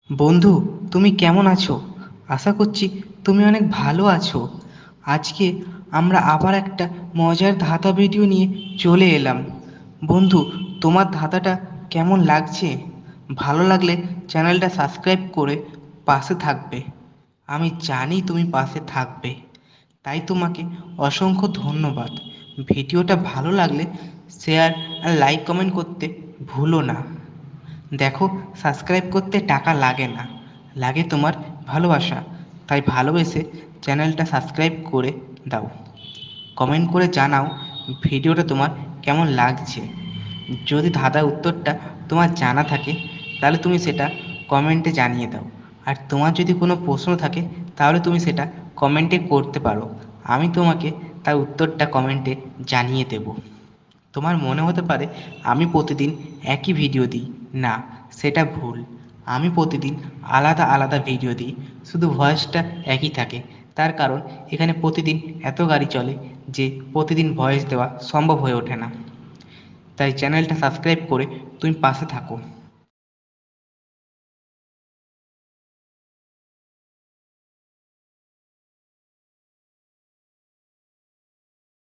বন্ধু, তুমি কেমন আছো? আশা করছি তুমি অনেক ভালো আছো। আজকে আমরা আবার একটা মজার ধাঁধা ভিডিও নিয়ে চলে এলাম। বন্ধু, তোমার ধাঁধাটা কেমন লাগছে? ভালো লাগলে চ্যানেলটা সাবস্ক্রাইব করে পাশে থাকবে। আমি জানি তুমি পাশে থাকবে, তাই তোমাকে অসংখ্য ধন্যবাদ। ভিডিওটা ভালো লাগলে শেয়ার আর লাইক কমেন্ট করতে ভুলো না। দেখো, সাবস্ক্রাইব করতে টাকা লাগে না, লাগে তোমার ভালোবাসা। তাই ভালোবেসে চ্যানেলটা সাবস্ক্রাইব করে দাও। কমেন্ট করে জানাও ভিডিওটা তোমার কেমন লাগছে। যদি ধাঁধার উত্তরটা তোমার জানা থাকে তাহলে তুমি সেটা কমেন্টে জানিয়ে দাও। আর তোমার যদি কোনো প্রশ্ন থাকে তাহলে তুমি সেটা কমেন্টে করতে পারো। আমি তোমাকে তার উত্তরটা কমেন্টে জানিয়ে দেব। তোমার মনে হতে পারে আমি প্রতিদিন একই ভিডিও দিই। না, সেটা ভুল। আমি প্রতিদিন আলাদা আলাদা ভিডিও দিই, শুধু ভয়েসটা একই থাকে। তার কারণ এখানে প্রতিদিন এত গাড়ি চলে যে প্রতিদিন ভয়েস দেওয়া সম্ভব হয়ে ওঠে না। তাই চ্যানেলটা সাবস্ক্রাইব করে তুমি পাশে থাকো।